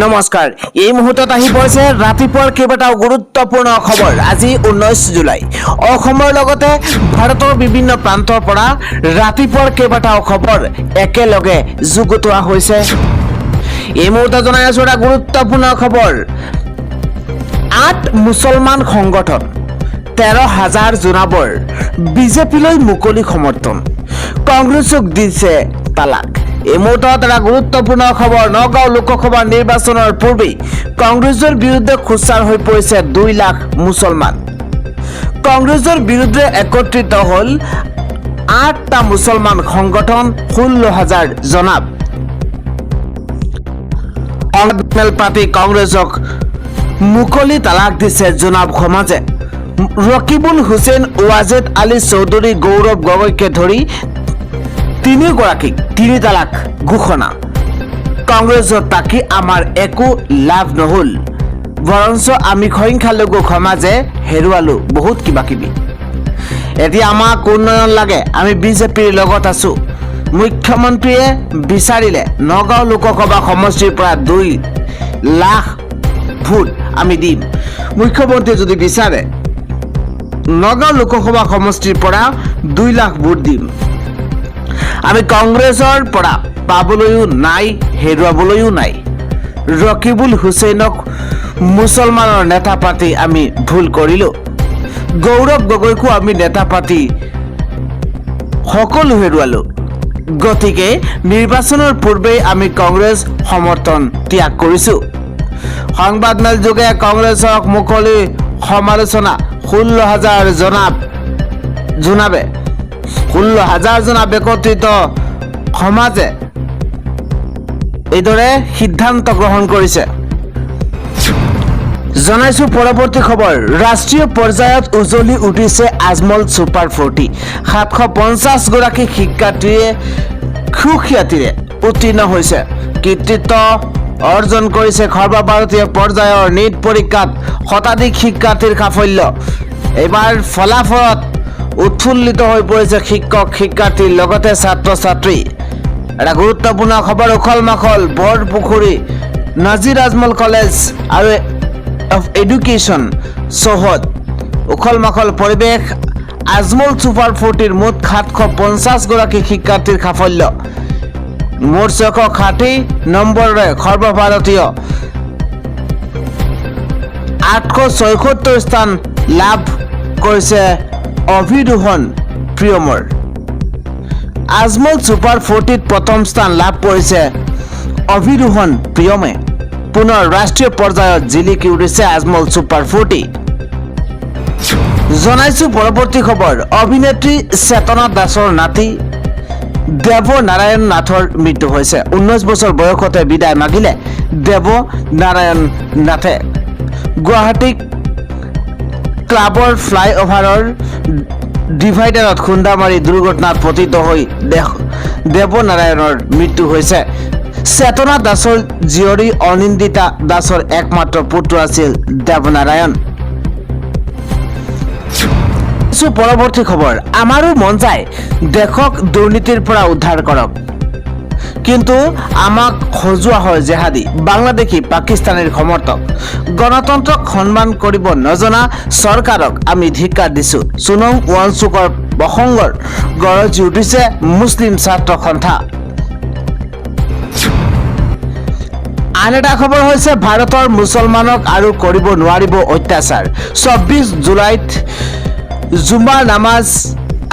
নমস্কাৰ এই মুহূৰ্তত আহি পৰিছে ৰাতিপুৱাৰ কেইবাটাও গুৰুত্বপূৰ্ণ খবৰ। আজি 19 জুলাই। অসমৰ লগতে ভাৰতৰ বিভিন্ন প্ৰান্তৰ পৰা ৰাতিপুৱাৰ কেইবাটাও খবৰ একেলগে যুগুতোৱা হৈছে। এই মুহূৰ্তত জনাই আছো এটা গুৰুত্বপূৰ্ণ খবৰ। 8 মুছলমান সংগঠন 13,000 জোনাবৰ বিজেপিলৈ মুকলি সমৰ্থন, কংগ্ৰেছক দিছে তালাক। এই মুহূৰ্তত এটা গুৰুত্বপূৰ্ণ খবৰ। নগাঁও লোকসভা নিৰ্বাচনৰ পূৰ্বে কংগ্ৰেছৰ বিৰুদ্ধে খোচাৰ হৈ পৰিছে 2 লাখ মুছলমান। কংগ্ৰেছৰ বিৰুদ্ধে একত্ৰিত হ'ল 8টা মুছলমান সংগঠন, 16,000 জনাব। পাৰ্টি কংগ্ৰেছক মুকলি তালাক দিছে জনাব সমাজে। ৰকিবুল হুছেইন, ৱাজেদ আলী চৌধুৰী, গৌৰৱ গগৈকে ধৰি 3 গৰাকীক 3 তালাক ঘোষণা। কংগ্ৰেছৰ তাকি আমাৰ একো লাভ নহল, বৰঞ্চ আমি সংখ্যালঘু সমাজে হেৰুৱালো বহুত কিবা কিবি। এতিয়া আমাক উন্নয়ন লাগে, আমি বিজেপিৰ লগত আছো। মুখ্যমন্ত্ৰীয়ে বিচাৰিলে নগাঁও লোকসভা সমষ্টিৰ পৰা 2 লাখ ভোট আমি দিম। মুখ্যমন্ত্ৰীয়ে যদি বিচাৰে নগাঁও লোকসভা সমষ্টিৰ পৰা 2 লাখ ভোট দিম। আমি কংগ্ৰেছৰ পৰা পাবলৈও নাই, হেৰুৱাবলৈও নাই। ৰকিবুল হুছেইনক মুছলমানৰ নেতা পাতি আমি ভুল কৰিলো। গৌৰৱ গগৈকো আমি নেতা পাতি সকলো হেৰুৱালো। গতিকে নিৰ্বাচনৰ পূৰ্বেই আমি কংগ্ৰেছ সমৰ্থন ত্যাগ কৰিছো। সংবাদমেল যোগে কংগ্ৰেছক মুকলি সমালোচনা। 16,000 জনাবে 16,000 জনাব একত্ৰিত সমাজে এইদৰে সিদ্ধান্ত গ্ৰহণ কৰিছে। জনাইছো পৰৱৰ্তী খবৰ। ৰাষ্ট্ৰীয় পৰ্যায়ত উজলি উঠিছে আজমল ছুপাৰ 40। 750 গৰাকী শিক্ষাৰ্থীয়ে সুখ্যাতিৰে উত্তীৰ্ণ হৈছে। কৃতিত্ব অৰ্জন কৰিছে সৰ্বভাৰতীয় পৰ্যায়ৰ নীট পৰীক্ষাত শতাধিক শিক্ষাৰ্থীৰ সাফল্য। এইবাৰ ফলাফলত উৎফুল্লিত হৈ পৰিছে শিক্ষক, শিক্ষাৰ্থীৰ লগতে ছাত্ৰ ছাত্ৰী। এটা গুৰুত্বপূৰ্ণ খবৰ। উখল মাখল বৰপুখুৰী নাজিৰ আজমল কলেজ আৰু এডুকেশ্যন চৌহদ উখল মাখল পৰিৱেশ। আজমল ছুপাৰ 40ৰ মুঠ 750 গৰাকী শিক্ষাৰ্থীৰ সাফল্য। মুঠ 660 নম্বৰেৰে সৰ্বভাৰতীয় 876 স্থান লাভ কৰিছে অভিৰোহণ প্ৰিয়মৰ। আজমল ছুপাৰ 40ত প্ৰথম স্থান লাভ কৰিছে অভিৰোহণ প্ৰিয়মে। পুনৰ ৰাষ্ট্ৰীয় পৰ্যায়ত জিলিকি উঠিছে আজমল ছুপাৰ 40। জনাইছো পৰৱৰ্তী খবৰ। অভিনেত্ৰী চেতনা দাসৰ নাতি দেৱ নাৰায়ণ নাথৰ মৃত্যু হৈছে। 19 বছৰ বয়সতে বিদায় মাগিলে দেৱ নাৰায়ণ নাথে। গুৱাহাটীক ক্লাবৰ ফ্লাইঅভাৰৰ ডিভাইডাৰত খুন্দা মাৰি দুৰ্ঘটনাত পতিত হৈ দেৱ নাৰায়ণৰ মৃত্যু হৈছে। চেতনা দাসৰ জীয়ৰী অনিন্দিতা দাসৰ একমাত্ৰ পুত্ৰ আছিল দেৱনাৰায়ণ। পৰৱৰ্তী খবৰ। আমাৰো মন যায় দেশক দুৰ্নীতিৰ পৰা উদ্ধাৰ কৰক, কিন্তু আমাক সজোৱা হয় জেহাদী, বাংলাদেশী, পাকিস্তানীৰ সমৰ্থক। গণতন্ত্ৰক সন্মান কৰিব নজনা চৰকাৰক আমি ধিক্কাৰ দিছো। সোণম ৱাংচুকৰ প্ৰসংগৰ গৰজি উঠিছে মুছলিম ছাত্ৰ সন্থা। আন এটা খবৰ হৈছে ভাৰতৰ মুছলমানক আৰু কৰিব নোৱাৰিব অত্যাচাৰ। 24 জুলাইত জুমাৰ নামাজ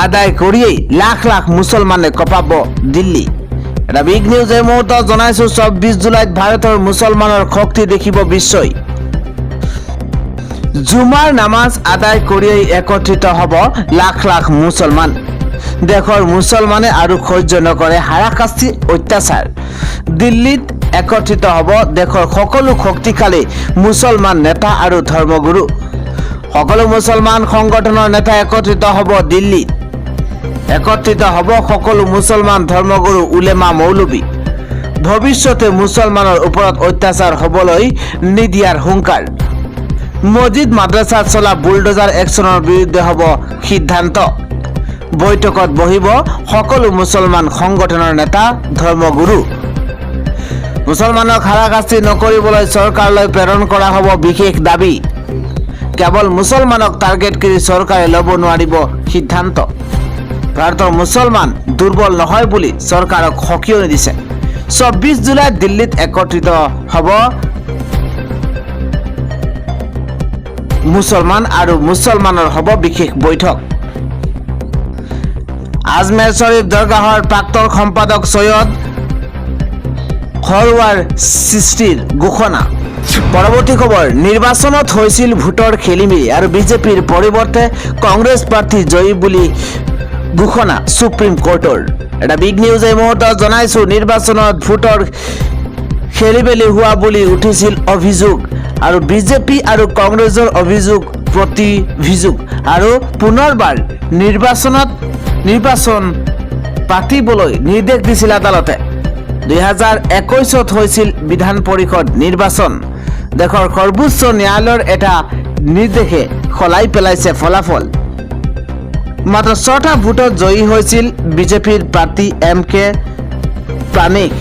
আদায় কৰিয়েই লাখ লাখ মুছলমানে কঁপাব দিল্লী। এটা বিগ নিউজ এই মুহূৰ্তত জনাইছো। 24 জুলাইত ভাৰতৰ মুছলমানৰ শক্তি দেখিব বিশ্বই। জুমাৰ নামাজ আদায় কৰিয়েই একত্ৰিত হ'ব লাখ লাখ মুছলমান। দেশৰ মুছলমানে আৰু সহ্য নকৰে হাৰাশাস্তি, অত্যাচাৰ। দিল্লীত একত্ৰিত হ'ব দেশৰ সকলো শক্তিশালী মুছলমান নেতা আৰু ধৰ্মগুৰু। সকলো মুছলমান সংগঠনৰ নেতা একত্ৰিত হ'ব দিল্লীত। একত্ৰিত হ'ব সকলো মুছলমান ধৰ্মগুৰু, উলেমা, মৌলবী। ভৱিষ্যতে মুছলমানৰ ওপৰত অত্যাচাৰ হ'বলৈ নিদিয়াৰ হুংকাৰ। মছজিদ মাদ্ৰাছাত চলা বুলডোজাৰ একশ্যনৰ বিৰুদ্ধে হ'ব সিদ্ধান্ত। বৈঠকত বহিব সকলো মুছলমান সংগঠনৰ নেতা, ধৰ্মগুৰু। মুছলমানক হাৰাশাস্তি নকৰিবলৈ চৰকাৰলৈ প্ৰেৰণ কৰা হ'ব বিশেষ দাবী। কেৱল মুছলমানক টাৰ্গেট কৰি চৰকাৰে ল'ব নোৱাৰিব সিদ্ধান্ত। ভাৰতৰ মুছলমান দুৰ্বল নহয় বুলি চৰকাৰক সকীয়নি দিছে। 24 জুলাইত দিল্লীত একত্ৰিত হ'ব মুছলমান আৰু মুছলমানৰ হ'ব বিশেষ বৈঠক। আজমেৰ শ্বৰীফ দৰগাহৰ প্ৰাক্তন সম্পাদক সৈয়দ সৰৱাৰ সৃষ্টিৰ ঘোষণা। পৰৱৰ্তী খবৰ, নিৰ্বাচনত হৈছিল ভোটৰ খেলিমেলি আৰু বিজেপিৰ পৰিৱৰ্তে কংগ্ৰেছ প্ৰাৰ্থী জয়ী বুলি ঘোষণা সুপ্ৰিম কোৰ্টৰ। এটা বিগ নিউজ এই মুহূৰ্তত জনাইছো। নিৰ্বাচনত ভোটৰ খেলিমেলি হোৱা বুলি উঠিছিল অভিযোগ আৰু বিজেপি আৰু কংগ্ৰেছৰ প্ৰতিভিযোগ আৰু পুনৰবাৰ নিৰ্বাচন পাতিবলৈ নিৰ্দেশ দিছিল আদালতে। 2021 হৈছিল বিধান পৰিষদ নিৰ্বাচন। দেশৰ সৰ্বোচ্চ ন্যায়ালয়ৰ এটা নিৰ্দেশে সলাই পেলাইছে ফলাফল। মাত্ৰ 6টা ভোটত জয়ী হৈছিল বিজেপিৰ প্ৰাৰ্থী MK প্ৰাণিক।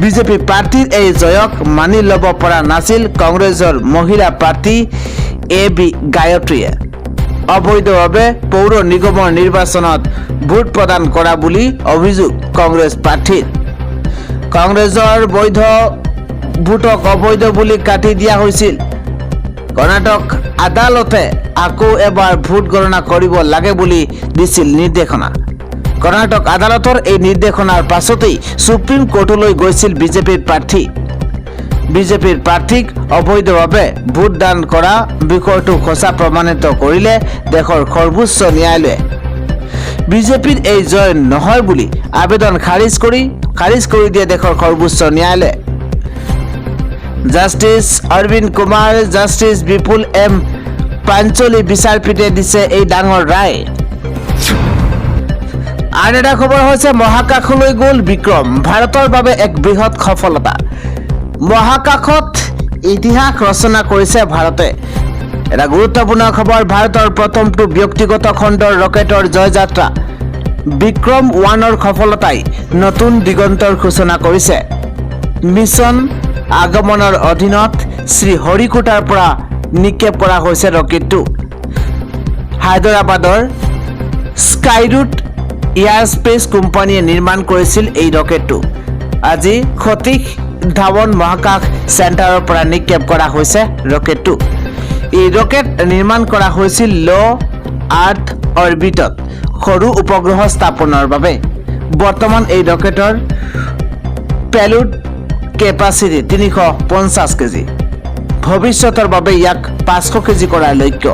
বিজেপি প্ৰাৰ্থীৰ এই জয়ক মানি ল'ব পৰা নাছিল কংগ্ৰেছৰ মহিলা প্ৰাৰ্থী AB গায়ত্ৰীয়ে। অবৈধভাৱে পৌৰ নিগমৰ নিৰ্বাচনত ভোট প্ৰদান কৰা বুলি অভিযোগ কংগ্ৰেছ প্ৰাৰ্থীৰ। কংগ্ৰেছৰ বৈধ ভোটক অবৈধ বুলি কাটি দিয়া হৈছিল। কৰ্ণাটক আদালতে আকৌ এবাৰ ভোট গণনা কৰিব লাগে বুলি দিছিল নিৰ্দেশনা। কৰ্ণাটক আদালতৰ এই নিৰ্দেশনাৰ পাছতেই সুপ্ৰিম কোৰ্টলৈ গৈছিল বিজেপিৰ প্ৰাৰ্থী। বিজেপিৰ প্ৰাৰ্থীক অবৈধভাৱে ভোটদান কৰা বিষয়টো সঁচা প্ৰমাণিত কৰিলে দেশৰ সৰ্বোচ্চ ন্যায়ালয়ে। বিজেপিৰ এই জয় নহয় বুলি আবেদন খাৰিজ কৰি দিয়ে দেশৰ সৰ্বোচ্চ ন্যায়ালয়ে। জাষ্টিছ অৰবিন্দ কুমাৰ, জাষ্টিছ বিপুল M পাঞ্চলি বিচাৰপীঠে দিছে এই ডাঙৰ ৰায়। আন এটা খবৰ হৈছে মহাকাশলৈ গ'ল বিক্ৰম, ভাৰতৰ বাবে এক বৃহৎ সফলতা। মহাকাশত ইতিহাস ৰচনা কৰিছে ভাৰতে। এটা গুৰুত্বপূৰ্ণ খবৰ, ভাৰতৰ প্ৰথমটো ব্যক্তিগত খণ্ডৰ ৰকেটৰ জয়যাত্ৰা বিক্ৰম 1ৰ সফলতাই নতুন দিগন্তৰ সূচনা কৰিছে। মিছন আগমনৰ অধীনত শ্ৰীহৰিকোটাৰ পৰা নিক্ষেপ কৰা হৈছে ৰকেটটো। হায়দৰাবাদৰ স্কাইৰুট এয়াৰস্পেচ কোম্পানীয়ে নিৰ্মাণ কৰিছিল এই ৰকেটটো। আজি সতীশ ধাৱন মহাকাশ চেণ্টাৰৰ পৰা নিক্ষেপ কৰা হৈছে ৰকেটটো। এই ৰকেট নিৰ্মাণ কৰা হৈছিল ল' আৰ্থ অৰ্বিটত সৰু উপগ্ৰহ স্থাপনৰ বাবে। বৰ্তমান এই ৰকেটৰ পেলোড কেপাচিটি 350 কেজি। ভৱিষ্যতৰ বাবে ইয়াক 500 কেজি কৰাৰ লক্ষ্য।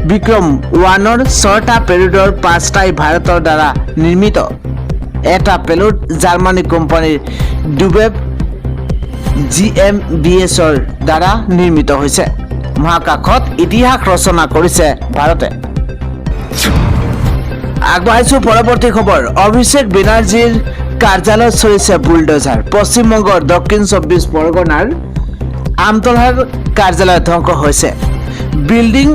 বিক্ৰম 1ৰ 6টা পেলোডৰ 5টাই ভাৰতৰ দ্বাৰা নিৰ্মিত। এটা পেলোড জাৰ্মানী কোম্পানীৰ ডুবেব GmbHৰ দ্বাৰা নিৰ্মিত হৈছে। মহাকাশত ইতিহাস ৰচনা কৰিছে ভাৰতে। আগবাঢ়িছো পৰৱৰ্তী খবৰ, অভিষেক বেনাৰ্জীৰ কাৰ্যালয়ত চলিছে বুলডোজাৰ। পশ্চিমবংগৰ দক্ষিণ 24 পৰগনাৰ আমতলাৰ কাৰ্যালয় ধ্বংস হৈছে। বিল্ডিং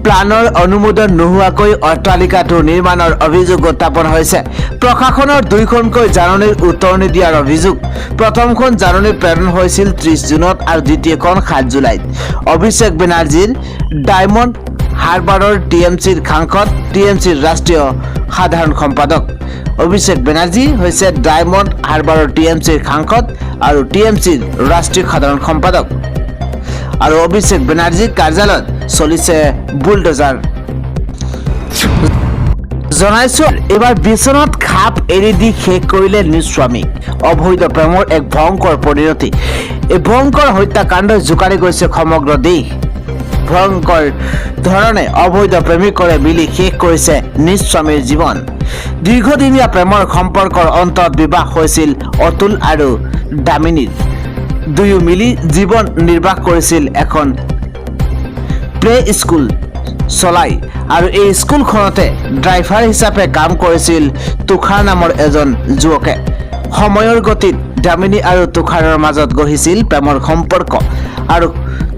প্লানৰ অনুমোদন নোহোৱাকৈ অট্টালিকাটো নিৰ্মাণৰ অভিযোগ উত্থাপন হৈছে। প্ৰশাসনৰ 2খনকৈ জাননীৰ উত্তৰ নিদিয়াৰ অভিযোগ। প্ৰথমখন জাননী প্ৰেৰণ হৈছিল 30 জুনত আৰু দ্বিতীয়খন 7 জুলাইত। অভিষেক বেনাৰ্জীৰ ডায়মণ্ড হাৰ্বাৰৰ TMCৰ সাংসদ, TMCৰ ৰাষ্ট্ৰীয় সাধাৰণ সম্পাদক। অভিষেক বেনাৰ্জী হৈছে ডায়মণ্ড হাৰ্বাৰৰ TMCৰ সাংসদ আৰু TMCৰ ৰাষ্ট্ৰীয় সাধাৰণ সম্পাদক। আৰু অভিষেক বেনাৰ্জীৰ কাৰ্যালয়ত চলিছে বুলডোজাৰ। জনাইছো এইবাৰ বিচনাত খাপ এৰি দি শেষ কৰিলে নিজ স্বামীক। অবৈধ প্ৰেমৰ এক ভয়ংকৰ পৰিণতি। এই ভয়ংকৰ হত্যাকাণ্ডই জোকাৰি গৈছে সমগ্ৰ দেশ। ভয়ংকৰ ধৰণে অবৈধ প্ৰেমিকৰে মিলি শেষ কৰিছে নিজ স্বামীৰ জীৱন। দীৰ্ঘদিনীয়া প্ৰেমৰ সম্পৰ্কৰ অন্তত বিবাহ হৈছিল অতুল আৰু দামিনীৰ। দুয়ো মিলি জীৱন নিৰ্বাহ কৰিছিল এখন প্লে স্কুল চলাই আৰু এই স্কুলখনতে ড্ৰাইভাৰ হিচাপে কাম কৰিছিল তুষাৰ নামৰ এজন যুৱকে। সময়ৰ গতিত দামিনী আৰু তুষাৰৰ মাজত গঢ়িছিল প্ৰেমৰ সম্পৰ্ক আৰু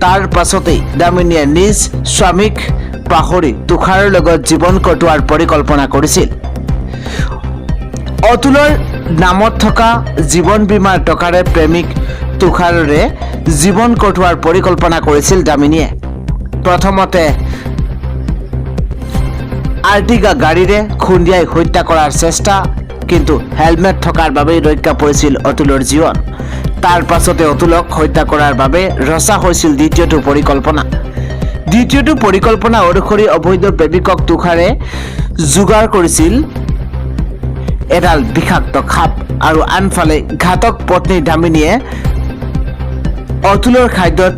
তাৰ পাছতেই দামিনীয়ে নিজ স্বামীক পাহৰি তুষাৰৰ লগত জীৱন কটোৱাৰ পৰিকল্পনা কৰিছিল। অতুলৰ নামত থকা জীৱন বীমাৰ টকাৰে প্ৰেমিক তুষাৰৰে জীৱন কটোৱাৰ পৰিকল্পনা কৰিছিল দামিনীয়ে। প্ৰথমতে আৰ্টিগা গাড়ীৰে খুন্দিয়াই হত্যা কৰাৰ চেষ্টা, কিন্তু হেলমেট থকাৰ বাবেই ৰক্ষা পৰিছিল অতুলৰ জীৱন। তাৰ পাছতে অতুলক হত্যা কৰাৰ বাবে ৰচা হৈছিল দ্বিতীয়টো পৰিকল্পনা। দ্বিতীয়টো পৰিকল্পনা অনুসৰি অবৈধ প্ৰেমিকক তুষাৰে যোগাৰ কৰিছিল এডাল বিষাক্ত সাপ, আৰু আনফালে ঘাতক পত্নী দামিনীয়ে অতুলৰ খাদ্যত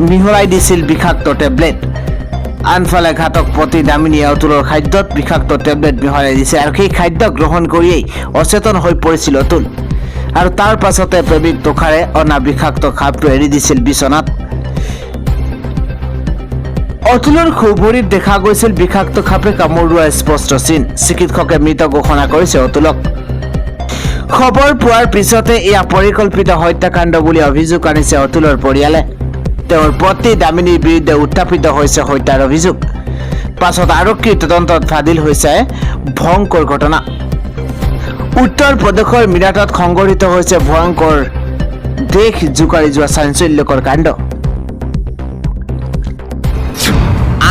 মিহলাই দিছিল বিষাক্ত টেবলেট। আনফালে ঘাতক পত্নী দামিনীয়ে অতুলৰ খাদ্যত বিষাক্ত টেবলেট মিহলাই দিছে, আৰু সেই খাদ্য গ্ৰহণ কৰিয়েই অচেতন হৈ পৰিছিল অতুল। আৰু তাৰ পাছতে প্ৰেমিক তুষাৰে অনা বিষাক্ত সাপটো এৰি দিছিল বিচনাত। অতুলৰ খুভৰিত দেখা গৈছিল বিষাক্ত সাপে কামোৰোৱা স্পষ্ট চিন। চিকিৎসকে মৃত ঘোষণা কৰিছে অতুলক। খবৰ পোৱাৰ পিছতে এয়া পৰিকল্পিত হত্যাকাণ্ড বুলি অভিযোগ আনিছে অতুলৰ পৰিয়ালে। তেওঁৰ পত্নী দামিনীৰ বিৰুদ্ধে উত্থাপিত হৈছে হত্যাৰ অভিযোগ। পাছত আৰক্ষীৰ তদন্তত ফাদিল হৈছে ভয়ংকৰ ঘটনা। উত্তৰ প্ৰদেশৰ মিৰাটত সংঘটিত হৈছে ভয়ংকৰ দেশ জোকাৰি যোৱা চাঞ্চল্যকৰ কাণ্ড।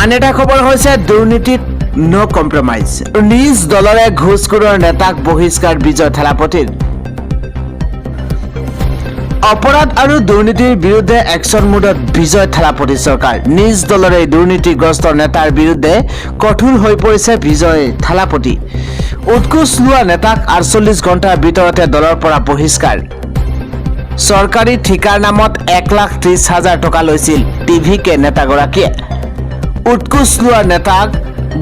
আন এটা খবৰ হৈছে দুৰ্নীতিত ন' কম্প্ৰমাইজ। নিজ দলৰে ঘুষখোৰৰ নেতাক বহিষ্কাৰ বিজয় থালাপতিৰ। অপৰাধ আৰু দুৰ্নীতিৰ বিৰুদ্ধে একশ্যন মোডত বিজয় থালাপতি চৰকাৰ। নিজ দলৰে দুৰ্নীতিগ্ৰস্ত নেতাৰ বিৰুদ্ধে কঠোৰ হৈ পৰিছে বিজয় থালাপতি। উৎকোচ লোৱা নেতাক 48 ঘণ্টাৰ ভিতৰতে দলৰ পৰা বহিষ্কাৰ। চৰকাৰী ঠিকাৰ নামত 1,30,000 টকা লৈছিল টিভিকে নেতাগৰাকীয়ে। উৎকোচ লোৱা নেতাক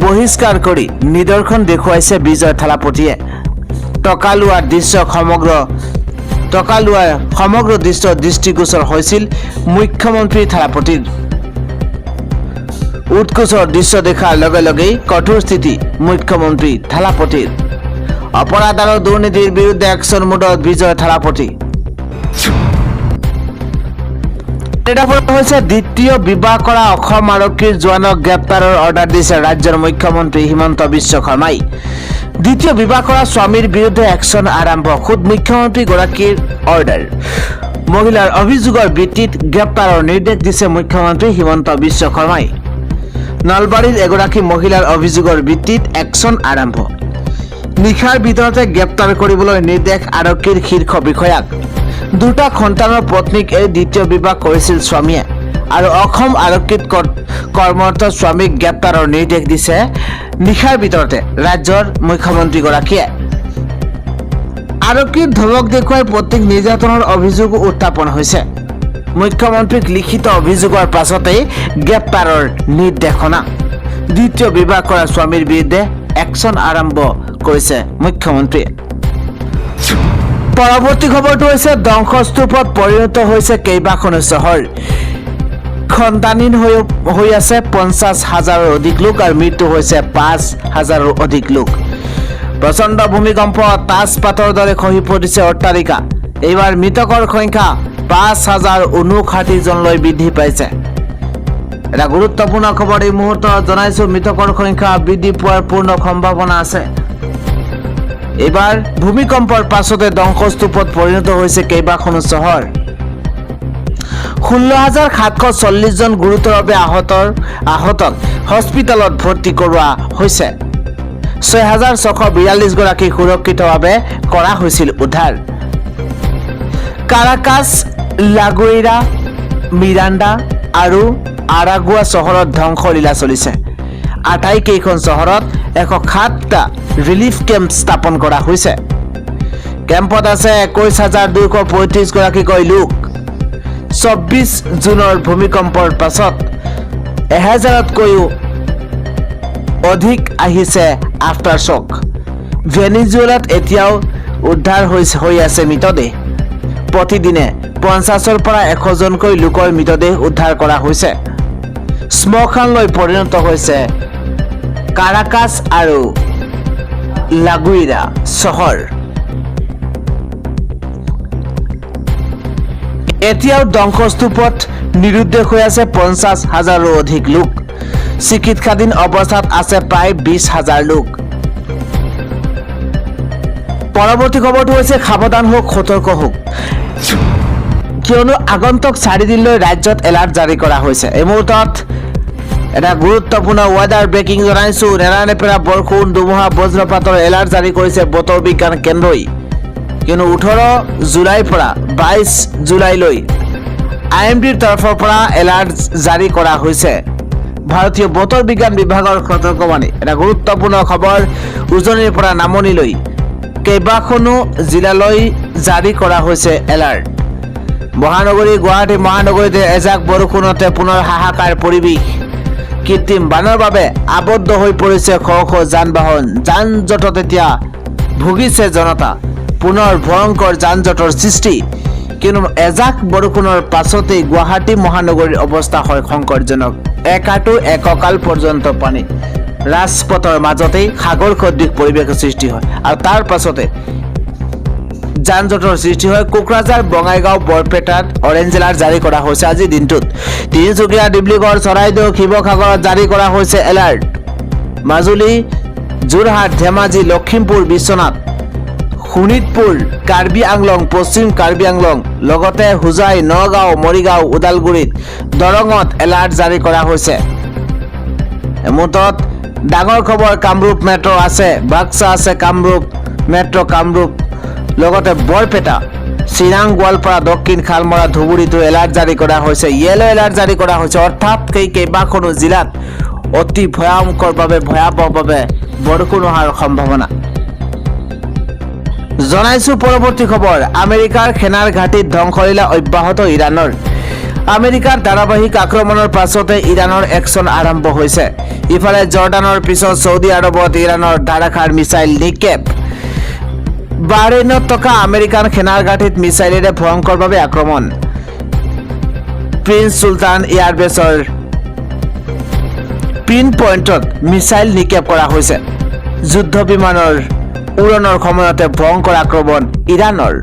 বহিষ্কাৰ কৰি নিদৰ্শন দেখুৱাইছে বিজয় থালাপতিয়ে। টকা লোৱাৰ সমগ্ৰ দৃশ্য দৃষ্টিগোচৰ হৈছিল মুখ্যমন্ত্ৰী থালাপতিৰ। উৎকোচৰ দৃশ্য দেখাৰ লগে লগেই কঠোৰ স্থিতি মুখ্যমন্ত্ৰী থালাপতিৰ। অপৰাধ আৰু দুৰ্নীতিৰ বিৰুদ্ধে একশ্যন মোডত বিজয় থালাপতি। এটা হৈছে দ্বিতীয় বিবাহ কৰা অসম আৰক্ষীৰ জোৱানক গ্ৰেপ্তাৰৰ অৰ্ডাৰ দিছে ৰাজ্যৰ মুখ্যমন্ত্ৰী হিমন্ত বিশ্ব শৰ্মাই। দ্বিতীয় বিবাহ কৰা স্বামীৰ বিৰুদ্ধে একশ্যন আৰম্ভ। খুদ মুখ্যমন্ত্ৰীগৰাকীৰ অৰ্ডাৰ। মহিলাৰ অভিযোগৰ ভিত্তিত গ্ৰেপ্তাৰৰ নিৰ্দেশ দিছে মুখ্যমন্ত্ৰী হিমন্ত বিশ্ব শৰ্মাই। নলবাৰীৰ এগৰাকী মহিলাৰ অভিযোগৰ ভিত্তিত একশ্যন আৰম্ভ। নিশাৰ ভিতৰতে গ্ৰেপ্তাৰ কৰিবলৈ নিৰ্দেশ আৰক্ষীৰ শীৰ্ষ বিষয়াক। দুটা সন্তানৰ পত্নীক এই দ্বিতীয় বিবাহ কৰিছিল স্বামীয়ে, আৰু অসম আৰক্ষীত কৰ্মৰত স্বামীক গ্ৰেপ্তাৰৰ নিৰ্দেশ দিছে নিশাৰ ভিতৰতে ৰাজ্যৰ মুখ্যমন্ত্ৰীগৰাকীয়ে। আৰক্ষীৰ ধমক দেখুৱাই পত্নীক নিৰ্যাতনৰ অভিযোগ উত্থাপন হৈছে। মুখ্যমন্ত্ৰীক লিখিত অভিযোগৰ পাছতেই গ্ৰেপ্তাৰৰ নিৰ্দেশনা। দ্বিতীয় বিবাহ কৰা স্বামীৰ বিৰুদ্ধে একশ্যন আৰম্ভ কৰিছে মুখ্যমন্ত্ৰীয়ে। পৰৱৰ্তী খবৰটো হৈছে ধ্বংসস্তূপত পৰিণত হৈছে কেইবাখনো চহৰ। খন্দানীন হৈ আছে 50,000ৰো অধিক লোক, আৰু মৃত্যু হৈছে 5,000ৰো অধিক লোক। প্ৰচণ্ড ভূমিকম্প, তাজপাতৰ দৰে খহি পৰিছে অট্টালিকা। এইবাৰ মৃতকৰ সংখ্যা 5,059 জনলৈ বৃদ্ধি পাইছে। এটা গুৰুত্বপূৰ্ণ খবৰ এই মুহূৰ্তত জনাইছো, মৃতকৰ সংখ্যা বৃদ্ধি পোৱাৰ পূৰ্ণ সম্ভাৱনা আছে। এইবাৰ ভূমিকম্পৰ পাছতে ধ্বংসস্তূপত পৰিণত হৈছে কেইবাখনো চহৰ। 16,740 জন গুৰুতৰভাৱে আহতক হস্পিটেলত ভৰ্তি কৰোৱা হৈছে। 6,642 গৰাকী সুৰক্ষিতভাৱে কৰা হৈছিল উদ্ধাৰ। কাৰাকাছ, লাগুইৰা, মিৰাণ্ডা আৰু আৰাগুৱা চহৰত ধ্বংসলীলা চলিছে। আটাইকেইখন চহৰত 107টা ৰিলিফ কেম্প স্থাপন কৰা হৈছে। কেম্পত আছে 21,235 গৰাকীকৈ লোক। 24 জুনৰ ভূমিকম্পৰ পাছত 1000তকৈও অধিক আহিছে আফটাৰ শ্বক। ভেনিজুৱেলাত এতিয়াও উদ্ধাৰ হৈ আছে মৃতদেহ। প্ৰতিদিনে 50ৰ পৰা 100 জনকৈ লোকৰ মৃতদেহ উদ্ধাৰ কৰা হৈছে। শ্মশানলৈ পৰিণত হৈছে কাৰাকাছ আৰু লাগুইৰা চহৰ। এতিয়াও ধ্বংসস্তূপত নিৰুদ্দেশ হৈ আছে 50,000ৰো অধিক লোক। চিকিৎসাধীন অৱস্থাত আছে প্ৰায় 20,000 লোক। পৰৱৰ্তী খবৰটো হৈছে সাৱধান হোক, সতৰ্ক হোক, কিয়নো আগন্তুক 4 দিনলৈ ৰাজ্যত এলাৰ্ট জাৰি কৰা হৈছে। এই মুহূৰ্তত এটা গুৰুত্বপূৰ্ণ ৱেডাৰ ব্ৰেকিং জনাইছো। নেৰানেপেৰা বৰষুণ, ধুমুহা, বজ্ৰপাতৰ এলাৰ্ট জাৰি কৰিছে বতৰ বিজ্ঞান কেন্দ্ৰই। কিয়নো 18 জুলাইৰ পৰা 22 জুলাইলৈ IMDৰ তৰফৰ পৰা এলাৰ্ট জাৰি কৰা হৈছে। ভাৰতীয় বতৰ বিজ্ঞান বিভাগৰ সতৰ্কবাণী। এটা গুৰুত্বপূৰ্ণ খবৰ, উজনিৰ পৰা নামনিলৈ কেইবাখনো জিলালৈ জাৰি কৰা হৈছে এলাৰ্ট। মহানগৰী গুৱাহাটী মহানগৰীতে এজাক বৰষুণতে পুনৰ হাহাকাৰ পৰিৱেশ। কৃত্ৰিম বানৰ বাবে আবদ্ধ হৈ পৰিছে শ শ যান বাহন। যান জঁটত এতিয়া ভুগিছে জনতা। পুনৰ ভয়ংকৰ যান জঁটৰ সৃষ্টি। কিন্তু এজাক বৰষুণৰ পাছতেই গুৱাহাটী মহানগৰীৰ অৱস্থা হয় সংকটজনক। একাটো এককাল পৰ্যন্ত পানী। ৰাজপথৰ মাজতেই সাগৰ সদৃশ পৰিৱেশৰ সৃষ্টি হয় আৰু তাৰ পাছতে যান জঁটৰ সৃষ্টি হয়। কোকৰাঝাৰ, বঙাইগাঁও, বৰপেটাত অৰেঞ্জ এলাৰ্ট জাৰি কৰা হৈছে আজিৰ দিনটোত। তিনিচুকীয়া, ডিব্ৰুগড়, চৰাইদেউ, শিৱসাগৰত জাৰি কৰা হৈছে এলাৰ্ট। মাজুলী, যোৰহাট, ধেমাজি, লখিমপুৰ, বিশ্বনাথ, শোণিতপুৰ, কাৰ্বি আংলং, পশ্চিম কাৰ্বি আংলং, লগতে হোজাই, নগাঁও, মৰিগাঁও, ওদালগুৰিত, দৰঙত এলাৰ্ট জাৰি কৰা হৈছে। মুহূৰ্তত ডাঙৰ খবৰ, কামৰূপ মেট্ৰ' আছে, বাক্সা আছে, কামৰূপ মেট্ৰ', কামৰূপ, লগতে বৰপেটা, চিৰাং, গোৱালপাৰা, দক্ষিণ শালমৰা, ধুবুৰীতো এলাৰ্ট জাৰি কৰা হৈছে। য়েলো এলাৰ্ট জাৰি কৰা হৈছে। অৰ্থাৎ কেইবাখনো জিলাত অতি ভয়ংকৰভাৱে ভয়াৱহভাৱে বৰষুণ অহাৰ সম্ভাৱনা। জনাইছো পৰৱৰ্তী খবৰ, আমেৰিকাৰ সেনাৰ ঘাটিত ধ্বংসলীলা অব্যাহত ইৰাণৰ। আমেৰিকাৰ ধাৰাবাহিক আক্ৰমণৰ পাছতে ইৰাণৰ একশ্যন আৰম্ভ হৈছে। ইফালে জৰ্ডানৰ পিছত ছৌদি আৰৱত ইৰাণৰ ধাৰাসাৰ মিছাইল নিক্ষেপ। বাহৰেইনত থকা আমেৰিকান সেনাৰ ঘাটিত মিছাইলেৰে ভয়ংকৰভাৱে আক্ৰমণ। প্ৰিন্স চুলতান এয়াৰবেছৰ পিন পইণ্টত মিছাইল নিক্ষেপ কৰা হৈছে। যুদ্ধ বিমানৰ উৰণৰ সময়তে ভয়ংকৰ আক্ৰমণ ইৰাণৰ।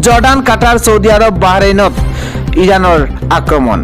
জৰ্ডান, কাটাৰ, ছৌদি আৰৱ, বাহৰেইনত ইৰাণৰ আক্ৰমণ।